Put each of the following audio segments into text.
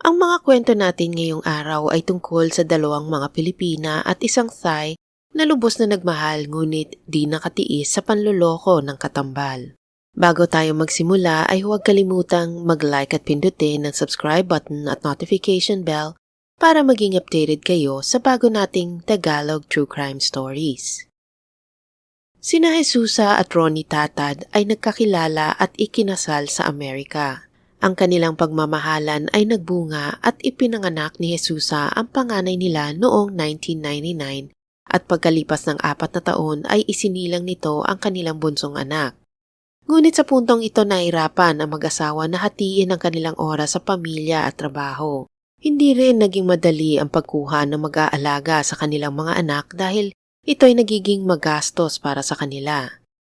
Ang mga kwento natin ngayong araw ay tungkol sa dalawang mga Pilipina at isang Thai na lubos na nagmahal ngunit di nakatiis sa panloloko ng katambal. Bago tayo magsimula ay huwag kalimutang mag-like at pindutin ang subscribe button at notification bell para maging updated kayo sa bago nating Tagalog True Crime Stories. Sina Jesusa at Ronnie Tatad ay nagkakilala at ikinasal sa Amerika. Ang kanilang pagmamahalan ay nagbunga at ipinanganak ni Jesusa ang panganay nila noong 1999 at pagkalipas ng 4 na taon ay isinilang nito ang kanilang bunsong anak. Ngunit sa puntong ito nahirapan ang mag-asawa na hatiin ang kanilang oras sa pamilya at trabaho. Hindi rin naging madali ang pagkuha ng mag-aalaga sa kanilang mga anak dahil ito ay nagiging magastos para sa kanila.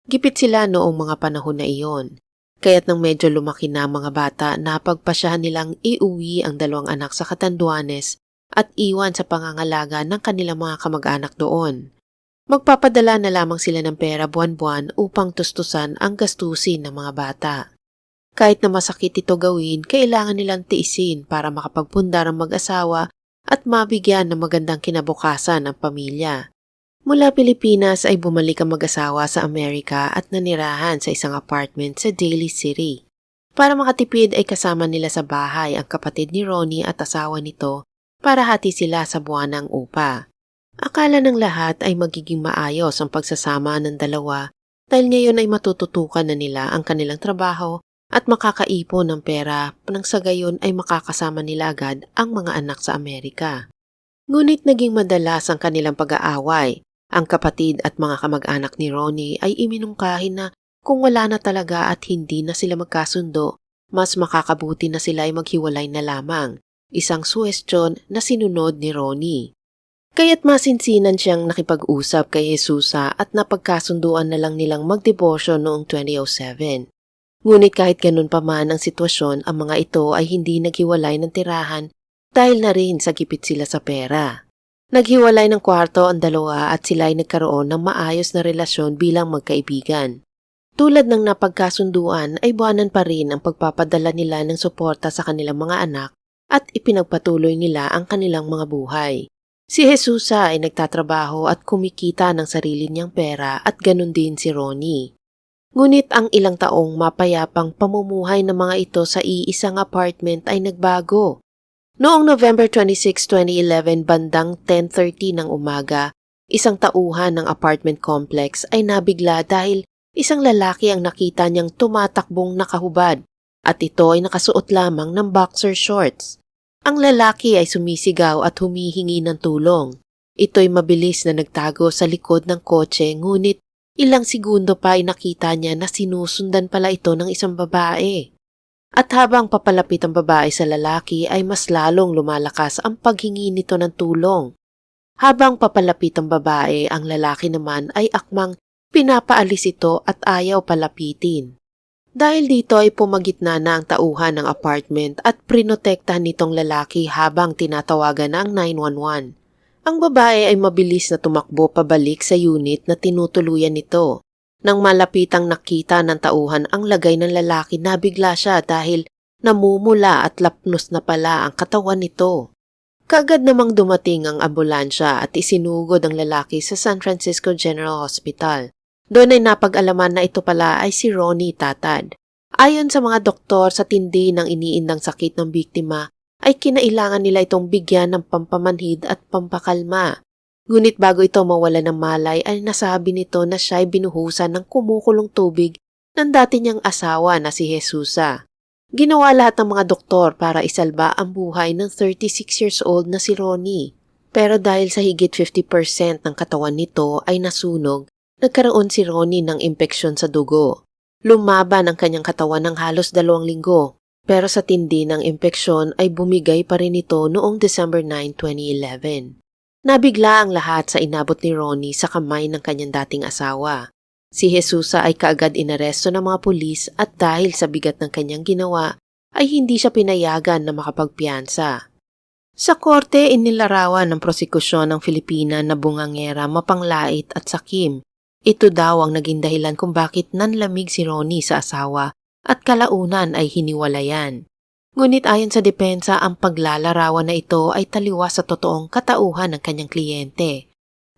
Gipit sila noong mga panahon na iyon. Kaya't nang medyo lumaki na mga bata, napagpasyahan nilang iuwi ang 2 anak sa Catanduanes at iwan sa pangangalaga ng kanilang mga kamag-anak doon. Magpapadala na lamang sila ng pera buwan-buwan upang tustusan ang gastusin ng mga bata. Kahit na masakit ito gawin, kailangan nilang tiisin para makapagpundar ang mag-asawa at mabigyan ng magandang kinabukasan ang pamilya. Mula Pilipinas ay bumalik ang mag-asawa sa Amerika at nanirahan sa isang apartment sa Daly City. Para makatipid ay kasama nila sa bahay ang kapatid ni Ronnie at asawa nito para hati sila sa buwanang upa. Akala ng lahat ay magiging maayos ang pagsasama ng dalawa dahil ngayon ay matututukan na nila ang kanilang trabaho at makakaipon ng pera nang sa gayon ay makakasama nila agad ang mga anak sa Amerika. Ngunit naging madalas ang kanilang pag-aaway. Ang kapatid at mga kamag-anak ni Ronnie ay iminungkahi na kung wala na talaga at hindi na sila magkasundo, mas makakabuti na sila ay maghiwalay na lamang, isang suhestyon na sinunod ni Ronnie. Kaya't masinsinan siyang nakipag-usap kay Jesusa at napagkasunduan na lang nilang magdiborsyo noong 2007. Ngunit kahit ganun pa man ang sitwasyon, ang mga ito ay hindi naghiwalay ng tirahan dahil na rin sa gipit sila sa pera. Naghiwalay ng kwarto ang dalawa at sila ay nagkaroon ng maayos na relasyon bilang magkaibigan. Tulad ng napagkasunduan ay buwanan pa rin ang pagpapadala nila ng suporta sa kanilang mga anak at ipinagpatuloy nila ang kanilang mga buhay. Si Jesusa ay nagtatrabaho at kumikita ng sarili niyang pera at ganun din si Ronnie. Ngunit ang ilang taong mapayapang pamumuhay ng mga ito sa iisang apartment ay nagbago. Noong November 26, 2011, bandang 10:30 ng umaga, isang tauhan ng apartment complex ay nabigla dahil isang lalaki ang nakita niyang tumatakbong nakahubad at ito ay nakasuot lamang ng boxer shorts. Ang lalaki ay sumisigaw at humihingi ng tulong. Ito'y mabilis na nagtago sa likod ng kotse ngunit ilang segundo pa ay nakita niya na sinusundan pala ito ng isang babae. At habang papalapit ang babae sa lalaki ay mas lalong lumalakas ang paghingi nito ng tulong. Habang papalapit ang babae, ang lalaki naman ay akmang pinapaalis ito at ayaw palapitin. Dahil dito ay pumagitna na ang tauhan ng apartment at prinotektahan nitong lalaki habang tinatawagan na ang 911. Ang babae ay mabilis na tumakbo pabalik sa unit na tinutuluyan nito. Nang malapitang nakita ng tauhan ang lagay ng lalaki, nabigla siya dahil namumula at lapnos na pala ang katawan nito. Kaagad namang dumating ang ambulansya at isinugod ang lalaki sa San Francisco General Hospital. Doon ay napag-alaman na ito pala ay si Ronnie Tatad. Ayon sa mga doktor, sa tindi ng iniindang sakit ng biktima, ay kinailangan nila itong bigyan ng pampamanhid at pampakalma. Ngunit bago ito mawala ng malay ay nasabi nito na siya ay binuhusan ng kumukulong tubig ng dati niyang asawa na si Jesusa. Ginawa lahat ng mga doktor para isalba ang buhay ng 36 years old na si Ronnie. Pero dahil sa higit 50% ng katawan nito ay nasunog, nagkaroon si Ronnie ng impeksyon sa dugo. Lumaban ang kanyang katawan ng halos 2 linggo. Pero sa tindi ng impeksyon ay bumigay pa rin ito noong December 9, 2011. Nabigla ang lahat sa inabot ni Ronnie sa kamay ng kanyang dating asawa. Si Jesusa ay kaagad inaresto ng mga pulis at dahil sa bigat ng kanyang ginawa, ay hindi siya pinayagan na makapagpiyansa. Sa korte, inilarawan ng prosekusyon ng Filipina na bungangera, mapanglait at sakim. Ito daw ang naging dahilan kung bakit nanlamig si Ronnie sa asawa at kalaunan ay hiniwalayan. Ngunit ayon sa depensa, ang paglalarawan na ito ay taliwas sa totoong katauhan ng kanyang kliyente.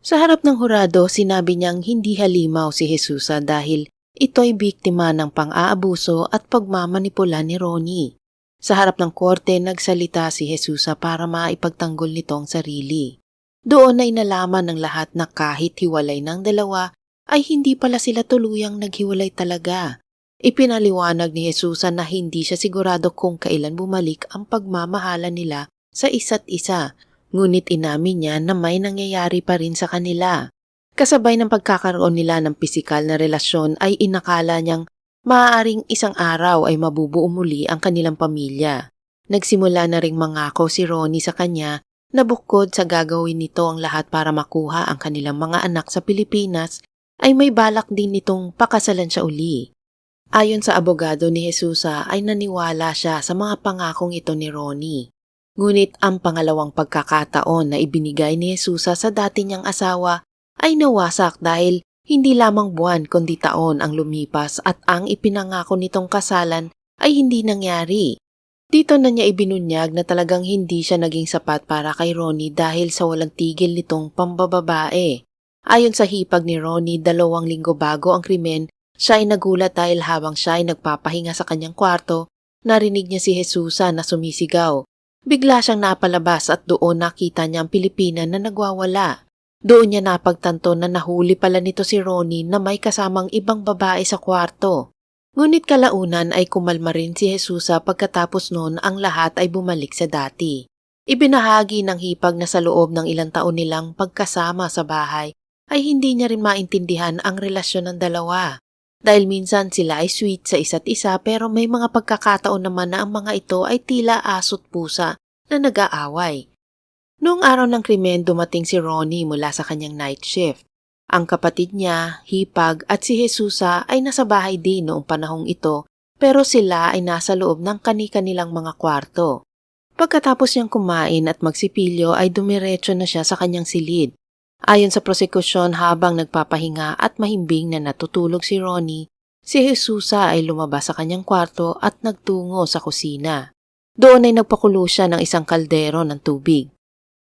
Sa harap ng hurado, sinabi niyang hindi halimaw si Jesusa dahil ito'y biktima ng pang-aabuso at pagmamanipula ni Ronnie. Sa harap ng korte, nagsalita si Jesusa para maipagtanggol nito ang sarili. Doon ay nalaman ng lahat na kahit hiwalay ng dalawa, ay hindi pala sila tuluyang naghiwalay talaga. Ipinaliwanag ni Jesusa na hindi siya sigurado kung kailan bumalik ang pagmamahalan nila sa isa't isa, ngunit inamin niya na may nangyayari pa rin sa kanila. Kasabay ng pagkakaroon nila ng pisikal na relasyon ay inakala niyang maaaring isang araw ay mabubuo muli ang kanilang pamilya. Nagsimula na ring mangako si Ronnie sa kanya na bukod sa gagawin nito ang lahat para makuha ang kanilang mga anak sa Pilipinas, ay may balak din nitong pakasalan siya uli. Ayon sa abogado ni Jesusa ay naniwala siya sa mga pangakong ito ni Ronnie. Ngunit ang pangalawang pagkakataon na ibinigay ni Jesusa sa dati niyang asawa ay nawasak dahil hindi lamang buwan kundi taon ang lumipas at ang ipinangako nitong kasalan ay hindi nangyari. Dito na niya ibinunyag na talagang hindi siya naging sapat para kay Ronnie dahil sa walang tigil nitong pambababae. Ayon sa hipag ni Ronnie, 2 linggo bago ang krimen, siya ay nagulat dahil habang siya ay nagpapahinga sa kanyang kwarto, narinig niya si Jesusa na sumisigaw. Bigla siyang napalabas at doon nakita niya ang Pilipina na nagwawala. Doon niya napagtanto na nahuli pala nito si Ronnie na may kasamang ibang babae sa kwarto. Ngunit kalaunan ay kumalma rin si Jesusa pagkatapos noon ang lahat ay bumalik sa dati. Ibinahagi ng hipag na sa loob ng ilang taon nilang pagkasama sa bahay ay hindi niya rin maintindihan ang relasyon ng dalawa. Dahil minsan sila ay sweet sa isa't isa pero may mga pagkakataon naman na ang mga ito ay tila aso't pusa na nag-aaway. Noong araw ng krimen dumating si Ronnie mula sa kanyang night shift. Ang kapatid niya, hipag at si Jesusa ay nasa bahay din noong panahong ito pero sila ay nasa loob ng kani-kanilang mga kwarto. Pagkatapos niyang kumain at magsipilyo ay dumiretso na siya sa kanyang silid. Ayon sa prosekusyon, habang nagpapahinga at mahimbing na natutulog si Ronnie, si Jesusa ay lumabas sa kanyang kwarto at nagtungo sa kusina. Doon ay nagpakulo siya ng isang kaldero ng tubig.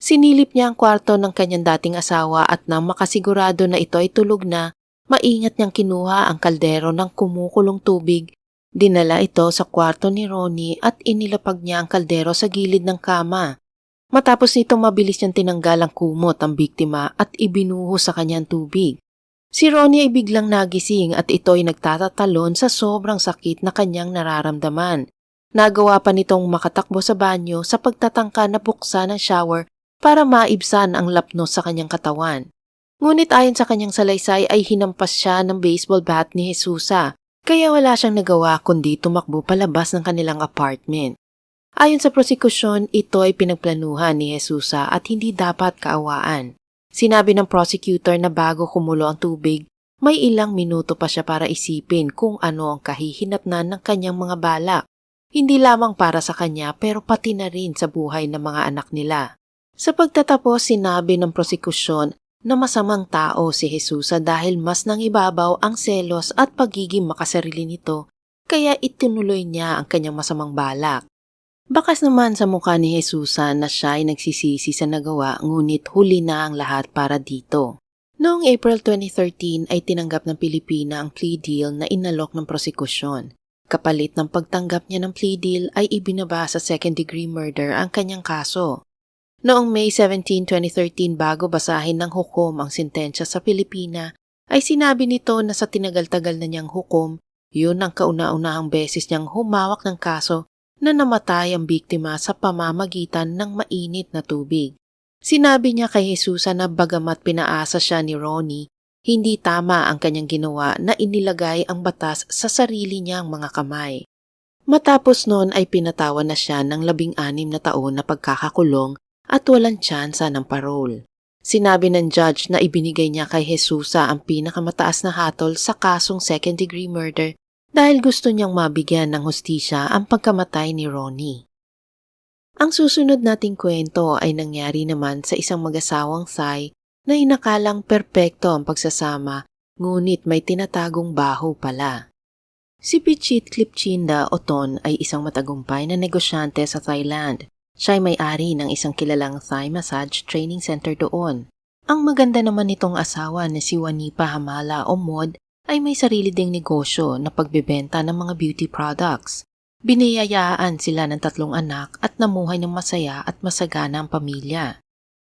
Sinilip niya ang kwarto ng kanyang dating asawa at nang makasigurado na ito ay tulog na, maingat niyang kinuha ang kaldero ng kumukulong tubig. Dinala ito sa kwarto ni Ronnie at inilapag niya ang kaldero sa gilid ng kama. Matapos nito mabilis niyang tinanggal ang kumot ang biktima at ibinuhos sa kanyang tubig. Si Ronnie ay biglang nagising at ito ay nagtatatalon sa sobrang sakit na kanyang nararamdaman. Nagawa pa nitong makatakbo sa banyo sa pagtatangka na buksan ang shower para maibsan ang lapnos sa kanyang katawan. Ngunit ayon sa kanyang salaysay ay hinampas siya ng baseball bat ni Jesusa, kaya wala siyang nagawa kundi tumakbo palabas ng kanilang apartment. Ayon sa prosekusyon, ito ay pinagplanuhan ni Jesusa at hindi dapat kaawaan. Sinabi ng prosecutor na bago kumulo ang tubig, may ilang minuto pa siya para isipin kung ano ang kahihinatnan ng kanyang mga balak. Hindi lamang para sa kanya pero pati na rin sa buhay ng mga anak nila. Sa pagtatapos, sinabi ng prosekusyon na masamang tao si Jesusa dahil mas nangibabaw ang selos at pagiging makasarili nito, kaya itinuloy niya ang kanyang masamang balak. Bakas naman sa mukha ni Jesusa na siya ay nagsisisi sa nagawa ngunit huli na ang lahat para dito. Noong April 2013 ay tinanggap ng Pilipina ang plea deal na inalok ng prosekusyon. Kapalit ng pagtanggap niya ng plea deal ay ibinaba sa second-degree murder ang kanyang kaso. Noong May 17, 2013 bago basahin ng hukom ang sentensya sa Pilipina, ay sinabi nito na sa tinagal-tagal na niyang hukom, yun ang kauna-unahang beses niyang humawak ng kaso na namatay ang biktima sa pamamagitan ng mainit na tubig. Sinabi niya kay Jesusa na bagamat pinaasa siya ni Ronnie, hindi tama ang kanyang ginawa na inilagay ang batas sa sarili niyang mga kamay. Matapos noon ay pinatawan na siya ng 16 na taon na pagkakakulong at walang tsansa ng parole. Sinabi ng judge na ibinigay niya kay Jesusa ang pinakamataas na hatol sa kasong second-degree murder dahil gusto niyang mabigyan ng hustisya ang pagkamatay ni Ronnie. Ang susunod nating kwento ay nangyari naman sa isang mag-asawang Thai na inakalang perpekto ang pagsasama, ngunit may tinatagong baho pala. Si Pichit Klipchinda Oton ay isang matagumpay na negosyante sa Thailand. Siya ay may-ari ng isang kilalang Thai massage training center doon. Ang maganda naman nitong asawa na si Wanipa Hamala o Mod ay may sarili ding negosyo na pagbebenta ng mga beauty products. Biniyayaan sila ng 3 anak at namuhay ng masaya at masagana ang pamilya.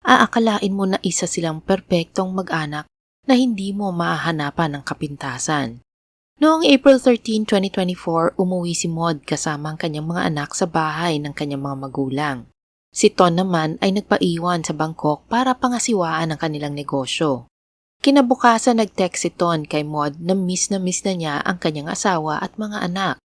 Aakalain mo na isa silang perpektong mag-anak na hindi mo mahahanapan ng kapintasan. Noong April 13, 2024, umuwi si Mod kasama ang kanyang mga anak sa bahay ng kanyang mga magulang. Si Ton naman ay nagpaiwan sa Bangkok para pangasiwaan ang kanilang negosyo. Kinabukasan nag-text si Ton kay Mod na miss na niya ang kanyang asawa at mga anak.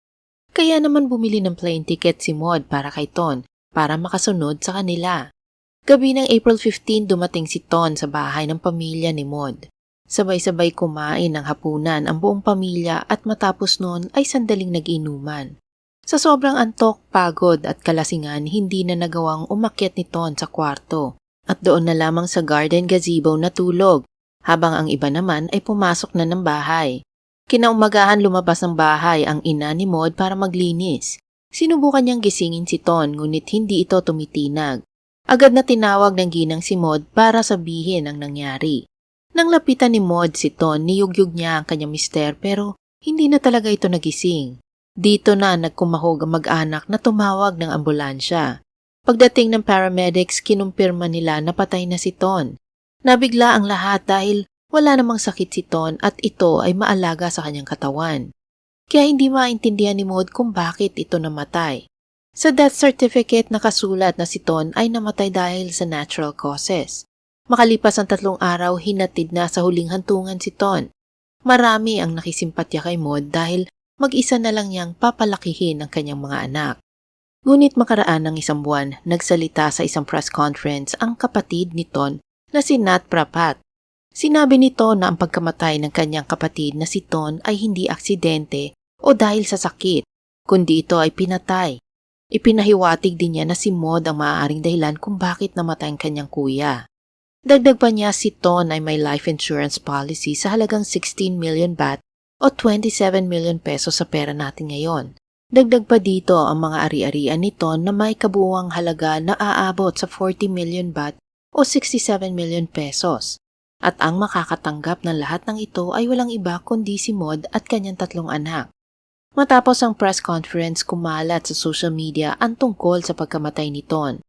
Kaya naman bumili ng plane ticket si Mod para kay Ton para makasunod sa kanila. Gabi ng April 15 dumating si Ton sa bahay ng pamilya ni Mod. Sabay-sabay kumain ng hapunan ang buong pamilya at matapos noon ay sandaling nag-inuman. Sa sobrang antok, pagod at kalasingan, hindi na nagawang umakyat ni Ton sa kwarto at doon na lamang sa garden gazebo natulog habang ang iba naman ay pumasok na ng bahay. Kinaumagahan lumabas ng bahay ang ina ni Mod para maglinis. Sinubukan niyang gisingin si Ton ngunit hindi ito tumitinag. Agad na tinawag ng ginang si Mod para sabihin ang nangyari. Nang lapitan ni Mod si Ton, niyugyug niya ang kanyang mister pero hindi na talaga ito nagising. Dito na nagkumahog ang mag-anak na tumawag ng ambulansya. Pagdating ng paramedics, kinumpirma nila na patay na si Ton. Nabigla ang lahat dahil wala namang sakit si Ton at ito ay maalaga sa kanyang katawan. Kaya hindi maintindihan ni Mod kung bakit ito namatay. Sa death certificate nakasulat na si Ton ay namatay dahil sa natural causes. Makalipas ang 3 araw, hinatid na sa huling hantungan si Ton. Marami ang nakisimpatya kay Mod dahil mag-isa na lang niyang papalakihin ang kanyang mga anak. Ngunit makaraan ng 1 buwan, nagsalita sa isang press conference ang kapatid ni Ton na si Nat Prapat. Sinabi nito na ang pagkamatay ng kanyang kapatid na si Ton ay hindi aksidente o dahil sa sakit, kundi ito ay pinatay. Ipinahiwatig din niya na si Mod ang maaaring dahilan kung bakit namatay ang kanyang kuya. Dagdag pa niya si Ton ay may life insurance policy sa halagang 16 million baht o 27 million pesos sa pera natin ngayon. Dagdag pa dito ang mga ari-arian ni Ton na may kabuuang halaga na aabot sa 40 million baht o 67 million pesos. At ang makakatanggap ng lahat ng ito ay walang iba kundi si Mod at kanyang 3 anak. Matapos ang press conference, kumalat sa social media ang tungkol sa pagkamatay ni Ton.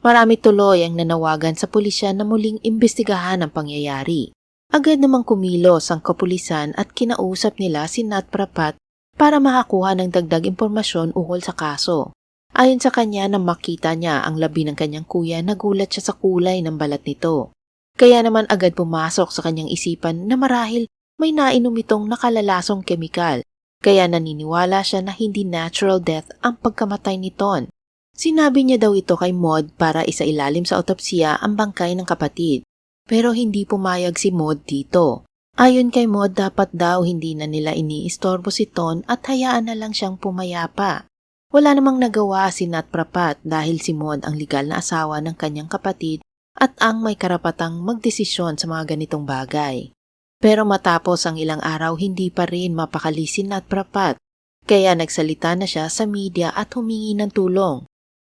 Marami tuloy ang nanawagan sa pulisya na muling imbestigahan ang pangyayari. Agad namang kumilos ang kapulisan at kinausap nila si Nat Prapat para makakuha ng dagdag impormasyon ukol sa kaso. Ayon sa kanya na makita niya ang labi ng kanyang kuya, nagulat siya sa kulay ng balat nito. Kaya naman agad pumasok sa kanyang isipan na marahil may nainom itong nakalalasong kemikal. Kaya naniniwala siya na hindi natural death ang pagkamatay ni Ton. Sinabi niya daw ito kay Mod para isailalim sa otopsiya ang bangkay ng kapatid. Pero hindi pumayag si Mod dito. Ayon kay Mod, dapat daw hindi na nila iniistorbo si Ton at hayaan na lang siyang pumayapa. Wala namang nagawa si Nat Prapat dahil si Mod ang legal na asawa ng kanyang kapatid at ang may karapatang magdesisyon sa mga ganitong bagay. Pero matapos ang ilang araw, hindi pa rin mapakali si Nat Prapat. Kaya nagsalita na siya sa media at humingi ng tulong.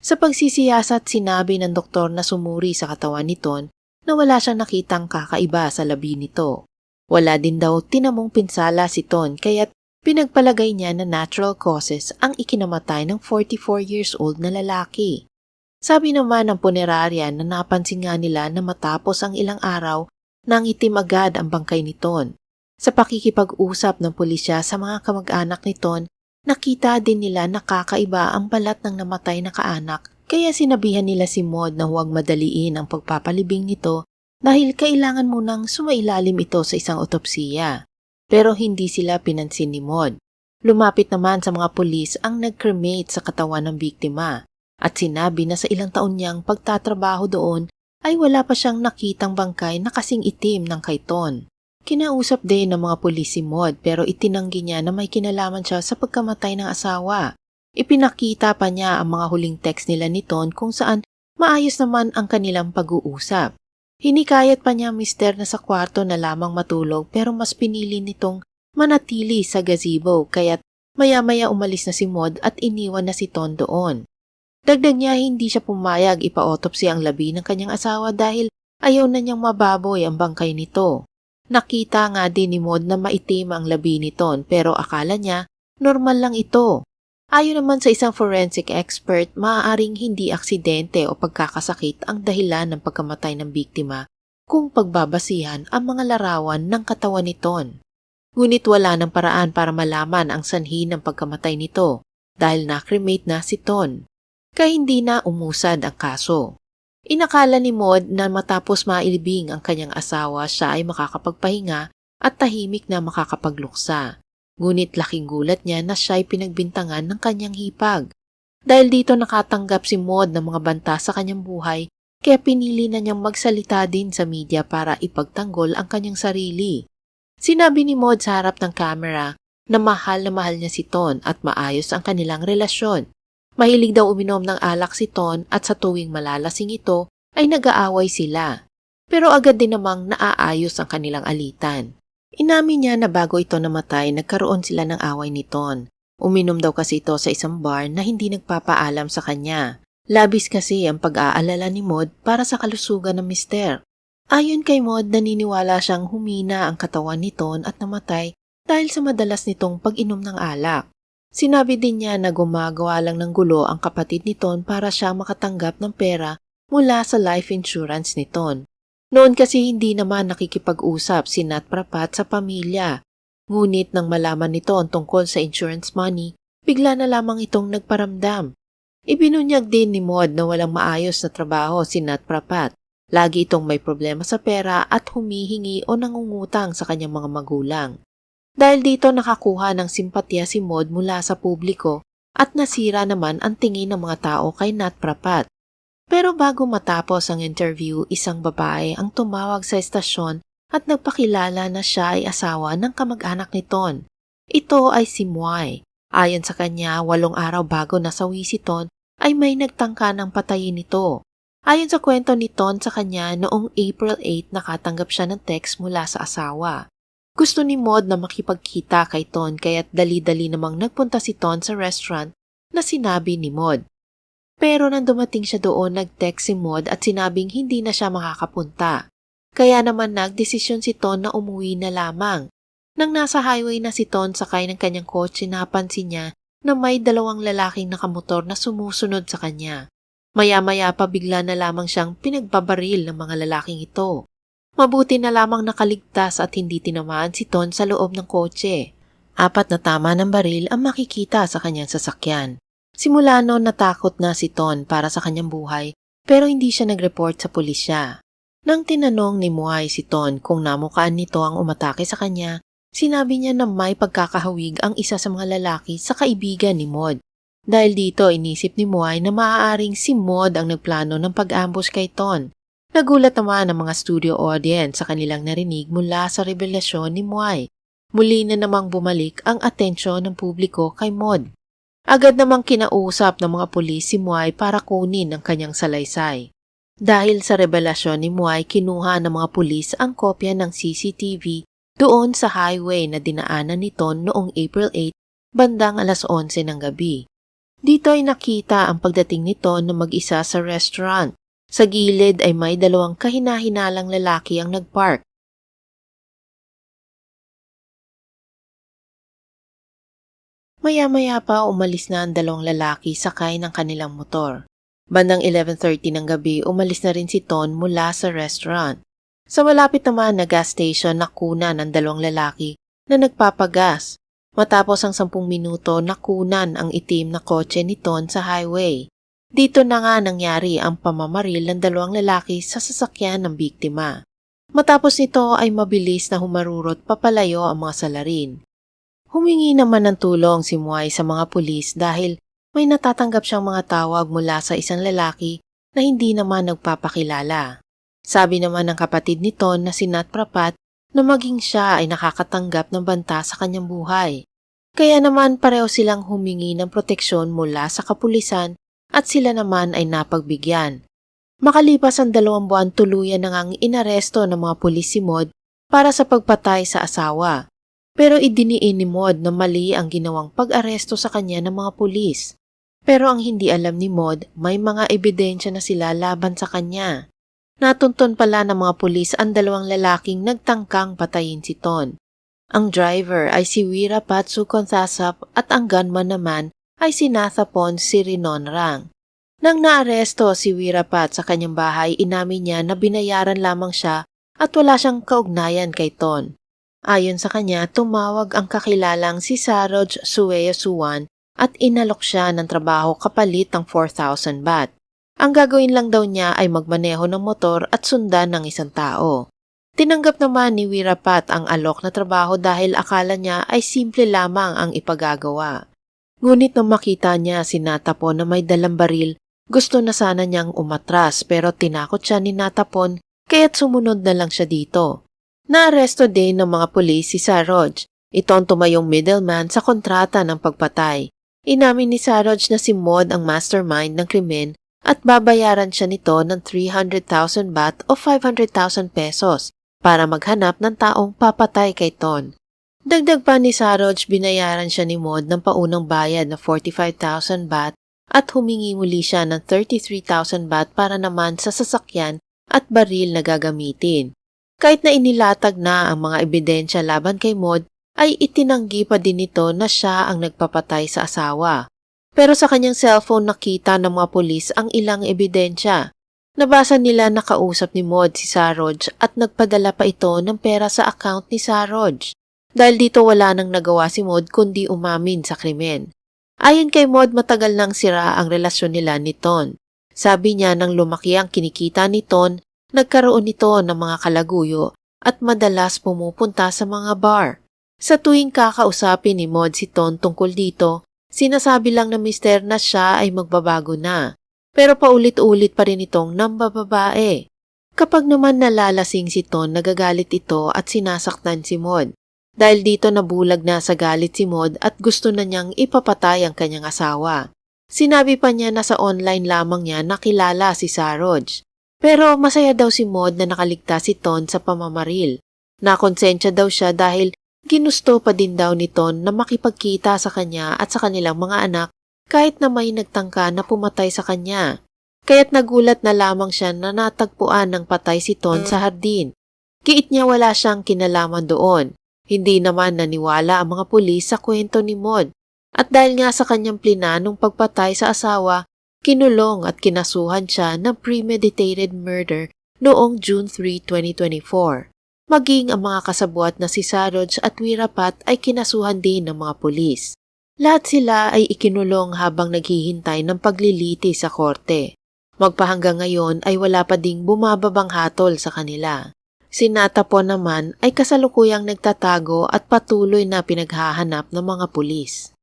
Sa pagsisiyasat, sinabi ng doktor na sumuri sa katawan ni Ton na wala siyang nakitang kakaiba sa labi nito. Wala din daw tinamong pinsala si Ton kaya't pinagpalagay niya na natural causes ang ikinamatay ng 44 years old na lalaki. Sabi naman ng punerarya na napansin nga nila na matapos ang ilang araw, nangitim agad ang bangkay ni Ton. Sa pakikipag-usap ng pulisya sa mga kamag-anak ni Ton, nakita din nila na kakaiba ang balat ng namatay na kaanak, kaya sinabihan nila si Mod na huwag madaliin ang pagpapalibing nito dahil kailangan munang sumailalim ito sa isang otopsiya. Pero hindi sila pinansin ni Mod. Lumapit naman sa mga pulis ang nag-cremate sa katawan ng biktima at sinabi na sa ilang taon niyang pagtatrabaho doon ay wala pa siyang nakitang bangkay na kasing itim ng kay Ton. Kinausap din ng mga pulis si Mod pero itinanggi niya na may kinalaman siya sa pagkamatay ng asawa. Ipinakita pa niya ang mga huling text nila ni Ton kung saan maayos naman ang kanilang pag-uusap. Hinikayat pa niya mister na sa kwarto na lamang matulog pero mas pinili nitong manatili sa gazebo kaya't Maya-maya umalis na si Maud at iniwan na si Ton doon. Dagdag niya hindi siya pumayag ipa-autopsy ang labi ng kanyang asawa dahil ayaw na niyang mababoy ang bangkay nito. Nakita nga din ni Maud na maitim ang labi ni Ton pero akala niya normal lang ito. Ayon naman sa isang forensic expert, maaaring hindi aksidente o pagkakasakit ang dahilan ng pagkamatay ng biktima kung pagbabasihan ang mga larawan ng katawan ni Ton. Ngunit wala ng paraan para malaman ang sanhi ng pagkamatay nito dahil na-cremate na si Ton, kaya hindi na umusad ang kaso. Inakala ni Maud na matapos mailibing ang kanyang asawa siya ay makakapagpahinga at tahimik na makakapagluksa. Ngunit laking gulat niya na siya ay pinagbintangan ng kanyang hipag. Dahil dito nakatanggap si Maud ng mga banta sa kanyang buhay, kaya pinili na niyang magsalita din sa media para ipagtanggol ang kanyang sarili. Sinabi ni Maud sa harap ng camera na mahal niya si Ton at maayos ang kanilang relasyon. Mahilig daw uminom ng alak si Ton at sa tuwing malalasing ito ay nag-aaway sila. Pero agad din namang naaayos ang kanilang alitan. Inamin niya na bago ito namatay nagkaroon sila ng away ni Ton. Uminom daw kasi ito sa isang bar na hindi nagpapaalam sa kanya. Labis kasi ang pag-aalala ni Maud para sa kalusugan ng mister. Ayon kay Maud, naniniwala siyang humina ang katawan ni Ton at namatay dahil sa madalas nitong pag-inom ng alak. Sinabi din niya na gumagawa lang ng gulo ang kapatid ni Ton para siya makatanggap ng pera mula sa life insurance ni Ton. Noon kasi hindi naman nakikipag-usap si Nat Prapat sa pamilya. Ngunit nang malaman ni Ton tungkol sa insurance money, bigla na lamang itong nagparamdam. Ibinunyag din ni Maud na walang maayos na trabaho si Nat Prapat. Lagi itong may problema sa pera at humihingi o nangungutang sa kanyang mga magulang. Dahil dito nakakuha ng simpatya si Maud mula sa publiko at nasira naman ang tingin ng mga tao kay Nat Prapat. Pero bago matapos ang interview, isang babae ang tumawag sa estasyon at nagpakilala na siya ay asawa ng kamag-anak ni Ton. Ito ay si Muay. Ayon sa kanya, 8 araw bago nasawi si Ton ay may nagtangka ng patayin ito. Ayon sa kwento ni Ton sa kanya, noong April 8 nakatanggap siya ng text mula sa asawa. Gusto ni Maud na makipagkita kay Ton kaya't dali-dali namang nagpunta si Ton sa restaurant na sinabi ni Maud. Pero nang dumating siya doon, nag-text si Maud at sinabing hindi na siya makakapunta. Kaya naman nagdesisyon si Ton na umuwi na lamang. Nang nasa highway na si Ton sakay ng kanyang kotse, napansin niya na may 2 lalaking nakamotor na sumusunod sa kanya. Maya-maya pa bigla na lamang siyang pinagbabaril ng mga lalaking ito. Mabuti na lamang nakaligtas at hindi tinamaan si Ton sa loob ng kotse. 4 na tama ng baril ang makikita sa kanyang sasakyan. Simula noon natakot na si Ton para sa kanyang buhay pero hindi siya nag-report sa pulisya. Nang tinanong ni Muay si Ton kung namukaan nito ang umatake sa kanya, sinabi niya na may pagkakahawig ang isa sa mga lalaki sa kaibigan ni Maud. Dahil dito, inisip ni Muay na maaaring si Maud ang nagplano ng pag-ambush kay Ton. Nagulat naman ang mga studio audience sa kanilang narinig mula sa revelasyon ni Muay. Muli na namang bumalik ang atensyon ng publiko kay Maud. Agad namang kinausap ng mga pulis si Muay para kunin ang kanyang salaysay. Dahil sa revelasyon ni Muay, kinuha ng mga pulis ang kopya ng CCTV doon sa highway na dinaanan ni Ton noong April 8, bandang 11:00 ng gabi. Dito ay nakita ang pagdating nito na mag-isa sa restaurant. Sa gilid ay may 2 kahina-hinalang lalaki ang nagpark. Maya-maya pa umalis na ang 2 lalaki sakay ng kanilang motor. Bandang 11:30 ng gabi umalis na rin si Ton mula sa restaurant. Sa malapit naman na gas station nakunan ang 2 lalaki na nagpapagas. Matapos ang 10 minuto, nakunan ang itim na kotse ni Ton sa highway. Dito na nga nangyari ang pamamaril ng 2 lalaki sa sasakyan ng biktima. Matapos nito ay mabilis na humarurot papalayo ang mga salarin. Humingi naman ng tulong si Muay sa mga pulis dahil may natatanggap siyang mga tawag mula sa isang lalaki na hindi naman nagpapakilala. Sabi naman ng kapatid ni Ton na si Nat Prapat na maging siya ay nakakatanggap ng banta sa kanyang buhay. Kaya naman pareho silang humingi ng proteksyon mula sa kapulisan at sila naman ay napagbigyan. Makalipas ang 2 buwan, tuluyan na ngang inaresto ng mga pulis si Maud para sa pagpatay sa asawa. Pero idiniin ni Maud na mali ang ginawang pag-aresto sa kanya ng mga pulis. Pero ang hindi alam ni Maud, may mga ebidensya na sila laban sa kanya. Natunton pala ng mga pulis ang dalawang lalaking nagtangkang patayin si Ton. Ang driver ay si Weerapat Sukonthasap at ang gunman naman ay si Nathapon Sirinonrang. Nang naaresto si Weerapat sa kanyang bahay, inamin niya na binayaran lamang siya at wala siyang kaugnayan kay Ton. Ayon sa kanya, tumawag ang kakilalang si Saroj Sueyosuwan at inalok siya ng trabaho kapalit ng 4,000 baht. Ang gagawin lang daw niya ay magmaneho ng motor at sundan ng isang tao. Tinanggap naman ni Weerapat ang alok na trabaho dahil akala niya ay simple lamang ang ipagagawa. Ngunit nang makita niya si Nathapon na may dalang baril, gusto na sana niyang umatras pero tinakot siya ni Nathapon kaya't sumunod na lang siya dito. Naaresto din ng mga pulis si Saroj. Ito ang tumayong middleman sa kontrata ng pagpatay. Inamin ni Saroj na si Maud ang mastermind ng krimen at babayaran siya nito ng 300,000 baht o 500,000 pesos para maghanap ng taong papatay kay Ton. Dagdag pa ni Saroj, binayaran siya ni Maud ng paunang bayad na 45,000 baht at humingi muli siya ng 33,000 baht para naman sa sasakyan at baril na gagamitin. Kahit na inilatag na ang mga ebidensya laban kay Maud, ay itinanggi pa din nito na siya ang nagpapatay sa asawa. Pero sa kanyang cellphone nakita ng mga pulis ang ilang ebidensya. Nabasa nila na kausap ni Maud si Saroj at nagpadala pa ito ng pera sa account ni Saroj. Dahil dito wala nang nagawa si Maud kundi umamin sa krimen. Ayon kay Maud, matagal nang sira ang relasyon nila ni Ton. Sabi niya nang lumaki ang kinikita ni Ton, nagkaroon ito ng mga kalaguyo at madalas pumupunta sa mga bar. Sa tuwing kakausapin ni Maud si Ton tungkol dito, sinasabi lang na mister na siya ay magbabago na. Pero paulit-ulit pa rin itong nambababae. Kapag naman nalalasing si Ton, nagagalit ito at sinasaktan si Maud. Dahil dito nabulag na sa galit si Maud at gusto na niyang ipapatay ang kanyang asawa. Sinabi pa niya na sa online lamang niya nakilala si Saroj. Pero masaya daw si Maud na nakaligtas si Ton sa pamamaril. Nakonsensya daw siya dahil ginusto pa din daw ni Ton na makipagkita sa kanya at sa kanilang mga anak kahit na may nagtangka na pumatay sa kanya. Kaya't nagulat na lamang siya na natagpuan ng patay si Ton sa hardin. Giit niya wala siyang kinalaman doon. Hindi naman naniwala ang mga pulis sa kwento ni Maud. At dahil nga sa kanyang plinanong pagpatay sa asawa, kinulong at kinasuhan siya ng premeditated murder noong June 3, 2024. Maging ang mga kasabwat na si Saroj at Weerapat ay kinasuhan din ng mga pulis. Lahat sila ay ikinulong habang naghihintay ng pagliliti sa korte. Magpahanggang ngayon ay wala pa ding bumababang hatol sa kanila. Si Nathapon naman ay kasalukuyang nagtatago at patuloy na pinaghahanap ng mga pulis.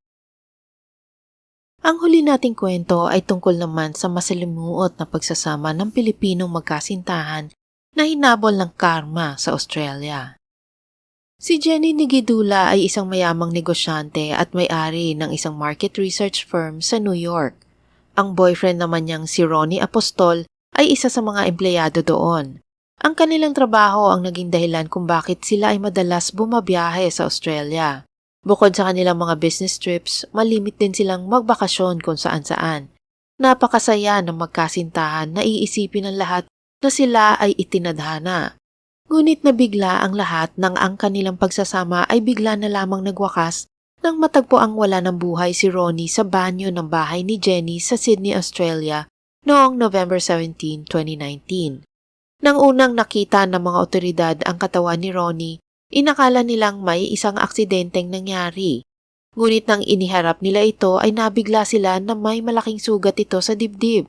Ang huli nating kwento ay tungkol naman sa masalimuot na pagsasama ng Pilipinong magkasintahan na hinabol ng karma sa Australia. Si Jenny Nigidula ay isang mayamang negosyante at may-ari ng isang market research firm sa New York. Ang boyfriend naman niyang si Ronnie Apostol ay isa sa mga empleyado doon. Ang kanilang trabaho ang naging dahilan kung bakit sila ay madalas bumabiyahe sa Australia. Bukod sa kanilang mga business trips, malimit din silang magbakasyon kung saan-saan. Napakasaya ng magkasintahan na iisipin ng lahat na sila ay itinadhana. Ngunit nabigla ang lahat nang ang kanilang pagsasama ay bigla na lamang nagwakas nang matagpo ang wala ng buhay si Ronnie sa banyo ng bahay ni Jenny sa Sydney, Australia noong November 17, 2019. Nang unang nakita ng mga otoridad ang katawan ni Ronnie, inakala nilang may isang aksidenteng nangyari. Ngunit nang iniharap nila ito ay nabigla sila na may malaking sugat ito sa dibdib.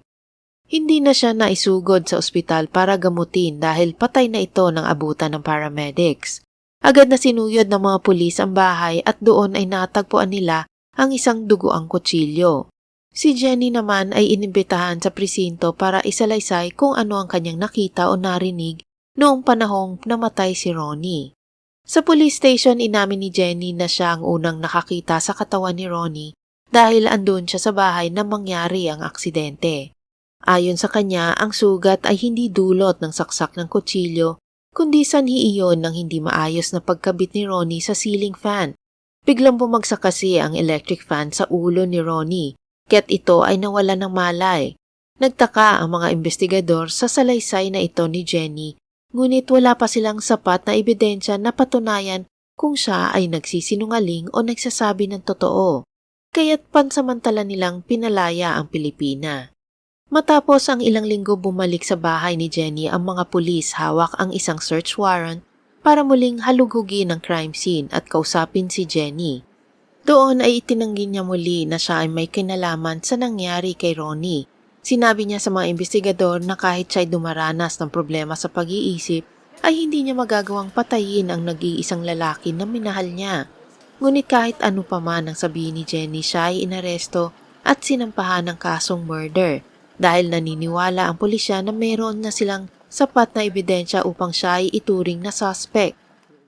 Hindi na siya naisugod sa ospital para gamutin dahil patay na ito ng abutan ng paramedics. Agad na sinuyod ng mga pulis ang bahay at doon ay natagpuan nila ang isang dugoang kutsilyo. Si Jenny naman ay inimbitahan sa presinto para isalaysay kung ano ang kanyang nakita o narinig noong panahong namatay si Ronnie. Sa police station inamin ni Jenny na siya ang unang nakakita sa katawan ni Ronnie dahil andun siya sa bahay na mangyari ang aksidente. Ayon sa kanya, ang sugat ay hindi dulot ng saksak ng kutsilyo, kundi sanhi iyon ng hindi maayos na pagkabit ni Ronnie sa ceiling fan. Biglang bumagsak kasi ang electric fan sa ulo ni Ronnie, kaya't ito ay nawala ng malay. Nagtaka ang mga investigador sa salaysay na ito ni Jenny, ngunit wala pa silang sapat na ebidensya na patunayan kung siya ay nagsisinungaling o nagsasabi ng totoo. Kaya't pansamantala nilang pinalaya ang Pilipina. Matapos ang ilang linggo bumalik sa bahay ni Jenny ang mga pulis hawak ang isang search warrant para muling halugugin ang crime scene at kausapin si Jenny. Doon ay itinanggi niya muli na siya ay may kinalaman sa nangyari kay Ronnie. Sinabi niya sa mga investigador na kahit siya'y dumaranas ng problema sa pag-iisip, ay hindi niya magagawang patayin ang nag-iisang lalaki na minahal niya. Ngunit kahit ano pa man ang sabihin ni Jenny, siya ay inaresto at sinampahan ng kasong murder dahil naniniwala ang pulisya na meron na silang sapat na ebidensya upang siya ay ituring na suspect.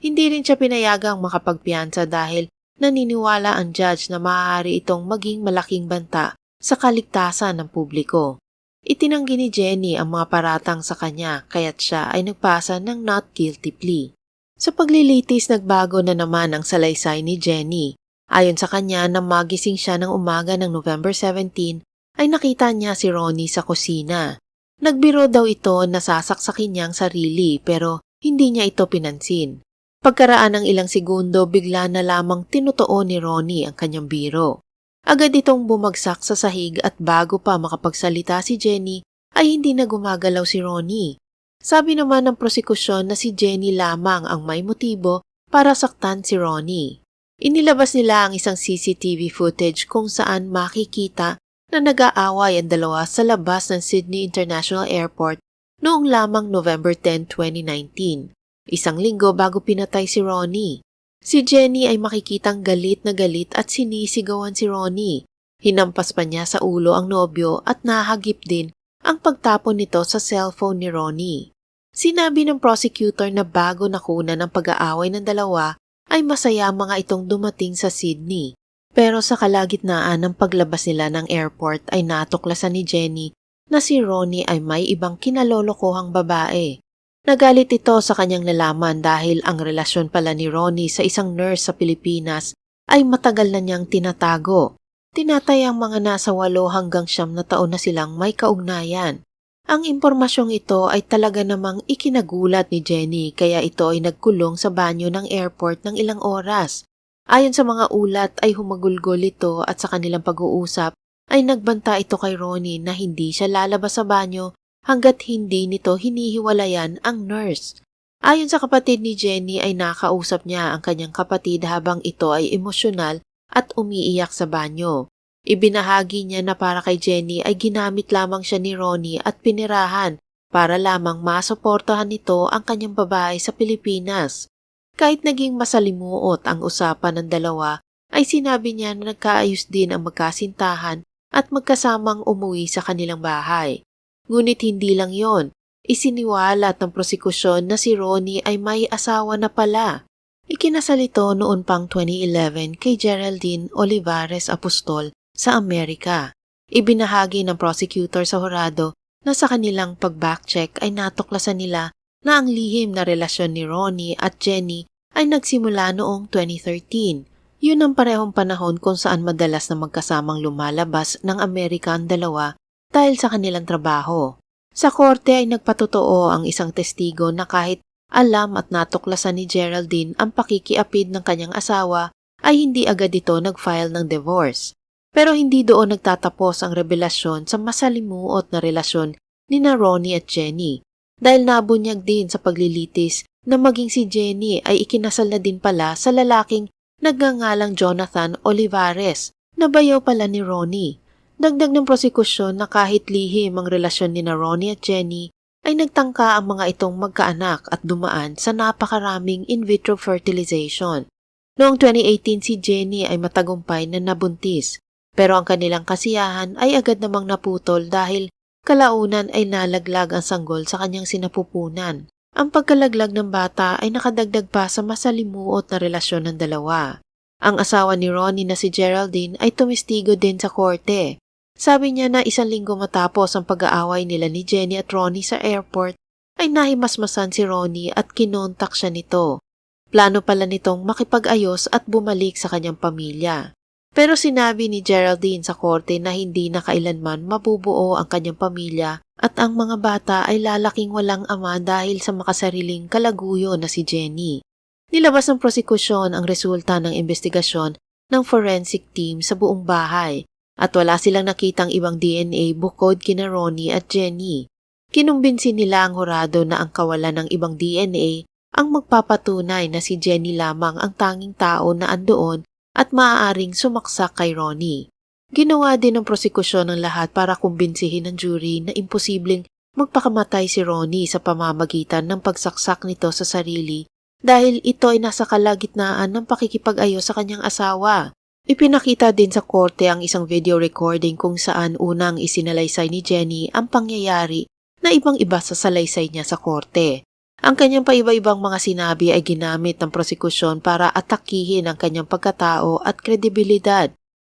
Hindi rin siya pinayagang makapagpiyansa dahil naniniwala ang judge na maaari itong maging malaking banta sa kaligtasan ng publiko. Itinanggi ni Jenny ang mga paratang sa kanya kaya't siya ay nagpasa ng not guilty plea. Sa paglilitis nagbago na naman ang salaysay ni Jenny. Ayon sa kanya na magising siya ng umaga ng November 17 ay nakita niya si Ronnie sa kusina. Nagbiro daw ito na sasaksakin niya ang sarili pero hindi niya ito pinansin. Pagkaraan ng ilang segundo bigla na lamang tinutuo ni Ronnie ang kanyang biro. Agad itong bumagsak sa sahig at bago pa makapagsalita si Jenny ay hindi na gumagalaw si Ronnie. Sabi naman ng prosekusyon na si Jenny lamang ang may motibo para saktan si Ronnie. Inilabas nila ang isang CCTV footage kung saan makikita na nag-aaway ang dalawa sa labas ng Sydney International Airport noong lamang November 10, 2019, isang linggo bago pinatay si Ronnie. Si Jenny ay makikitang galit na galit at sinisigawan si Ronnie. Hinampas pa niya sa ulo ang nobyo at nahagip din ang pagtapon nito sa cellphone ni Ronnie. Sinabi ng prosecutor na bago nakunan ang pag-aaway ng dalawa ay masaya mga itong dumating sa Sydney. Pero sa kalagitnaan ng paglabas nila ng airport ay natuklasan ni Jenny na si Ronnie ay may ibang kinalolokohang babae. Nagalit ito sa kanyang nalaman dahil ang relasyon pala ni Ronnie sa isang nurse sa Pilipinas ay matagal na niyang tinatago. Tinatayang mga nasa 8 hanggang 9 na taon na silang may kaugnayan. Ang impormasyong ito ay talaga namang ikinagulat ni Jenny kaya ito ay nagkulong sa banyo ng airport ng ilang oras. Ayon sa mga ulat ay humagulgol ito at sa kanilang pag-uusap ay nagbanta ito kay Ronnie na hindi siya lalabas sa banyo hanggat hindi nito hinihiwalayan ang nurse. Ayon sa kapatid ni Jenny ay nakausap niya ang kanyang kapatid habang ito ay emosyonal at umiiyak sa banyo. Ibinahagi niya na para kay Jenny ay ginamit lamang siya ni Ronnie at pinirahan para lamang masuportahan nito ang kanyang babae sa Pilipinas. Kahit naging masalimuot ang usapan ng dalawa, ay sinabi niya na nagkaayos din ang magkasintahan at magkasamang umuwi sa kanilang bahay. Ngunit hindi lang yon, isiniwalat ng prosekusyon na si Ronnie ay may asawa na pala. Ikinasal ito noon pang 2011 kay Geraldine Olivares Apostol sa Amerika. Ibinahagi ng prosecutor sa hurado na sa kanilang pag-backcheck ay natuklasan nila na ang lihim na relasyon ni Ronnie at Jenny ay nagsimula noong 2013. Yun ang parehong panahon kung saan madalas na magkasamang lumalabas ng Amerika ang dalawa dahil sa kanilang trabaho. Sa korte ay nagpatotoo ang isang testigo na kahit alam at natuklasan ni Geraldine ang pakikiapid ng kanyang asawa ay hindi agad ito nag-file ng divorce. Pero hindi doon nagtatapos ang revelasyon sa masalimuot na relasyon ni Ronnie at Jenny. Dahil nabunyag din sa paglilitis na maging si Jenny ay ikinasal na din pala sa lalaking nagngangalang Jonathan Olivares na bayaw pala ni Ronnie. Dagdag ng prosekusyon na kahit lihim ang relasyon ni Ronnie at Jenny ay nagtangka ang mga itong magkaanak at dumaan sa napakaraming in vitro fertilization. Noong 2018 si Jenny ay matagumpay na nabuntis pero ang kanilang kasiyahan ay agad namang naputol dahil kalaunan ay nalaglag ang sanggol sa kanyang sinapupunan. Ang pagkalaglag ng bata ay nakadagdag pa sa masalimuot na relasyon ng dalawa. Ang asawa ni Ronnie na si Geraldine ay tumistigo din sa korte. Sabi niya na 1 linggo matapos ang pag-aaway nila ni Jenny at Ronnie sa airport, ay nahimasmasan si Ronnie at kinontak siya nito. Plano pala nitong makipag-ayos at bumalik sa kanyang pamilya. Pero sinabi ni Geraldine sa korte na hindi na kailanman mabubuo ang kanyang pamilya at ang mga bata ay lalaking walang ama dahil sa makasariling kalaguyo na si Jenny. Nilabas ng prosekusyon ang resulta ng investigasyon ng forensic team sa buong bahay at wala silang nakitang ibang DNA bukod kina Ronnie at Jenny. Kinumbinsi nila ang hurado na ang kawalan ng ibang DNA ang magpapatunay na si Jenny lamang ang tanging tao na andoon at maaaring sumaksak kay Ronnie. Ginawa din ng prosekusyon ng lahat para kumbinsihin ng jury na imposibleng magpakamatay si Ronnie sa pamamagitan ng pagsaksak nito sa sarili dahil ito ay nasa kalagitnaan ng pakikipag-ayos sa kanyang asawa. Ipinakita din sa korte ang isang video recording kung saan unang isinalaysay ni Jenny ang pangyayari na ibang-iba sa salaysay niya sa korte. Ang kanyang paiba-ibang mga sinabi ay ginamit ng prosekusyon para atakihin ang kanyang pagkatao at kredibilidad.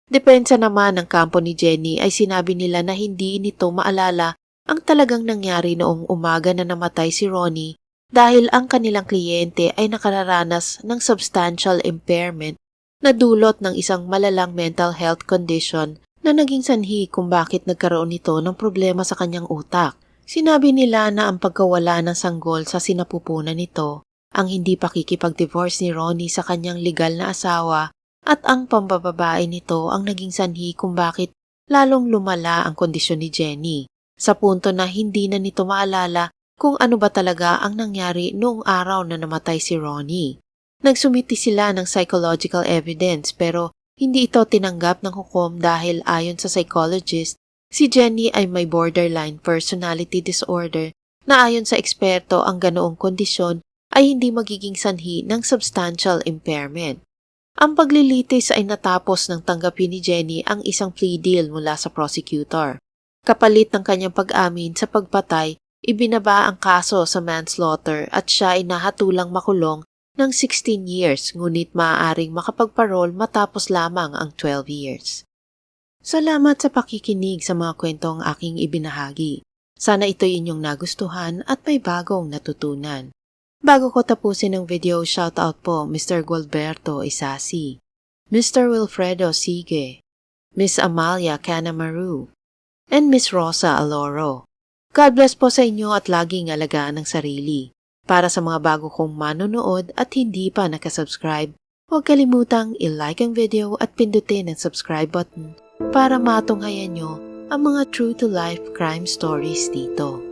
Depensa naman ng kampo ni Jenny ay sinabi nila na hindi nito maalala ang talagang nangyari noong umaga na namatay si Ronnie dahil ang kanilang kliyente ay nakararanas ng substantial impairment na dulot ng isang malalang mental health condition na naging sanhi kung bakit nagkaroon nito ng problema sa kanyang utak. Sinabi nila na ang pagkawala ng sanggol sa sinapupunan nito, ang hindi pakikipag-divorce ni Ronnie sa kanyang legal na asawa at ang pambababae nito ang naging sanhi kung bakit lalong lumala ang kondisyon ni Jenny, sa punto na hindi na nito maalala kung ano ba talaga ang nangyari noong araw na namatay si Ronnie. Nagsumiti sila ng psychological evidence pero hindi ito tinanggap ng hukom dahil ayon sa psychologist, si Jenny ay may borderline personality disorder na ayon sa eksperto ang ganoong kondisyon ay hindi magiging sanhi ng substantial impairment. Ang paglilitis ay natapos nang tanggapin ni Jenny ang isang plea deal mula sa prosecutor. Kapalit ng kanyang pag-amin sa pagpatay, ibinaba ang kaso sa manslaughter at siya ay nahatulang makulong ng 16 years ngunit maaaring makapagparol matapos lamang ang 12 years. Salamat sa pakikinig sa mga kwentong aking ibinahagi. Sana ito'y inyong nagustuhan at may bagong natutunan. Bago ko tapusin ang video, shoutout po Mr. Gualberto Isasi, Mr. Wilfredo Sige, Miss Amalia Canamaru, and Miss Rosa Aloro. God bless po sa inyo at laging alagaan ang sarili. Para sa mga bago kong manonood at hindi pa nakasubscribe, huwag kalimutang i-like ang video at pindutin ang subscribe button para matunghayan nyo ang mga true-to-life crime stories dito.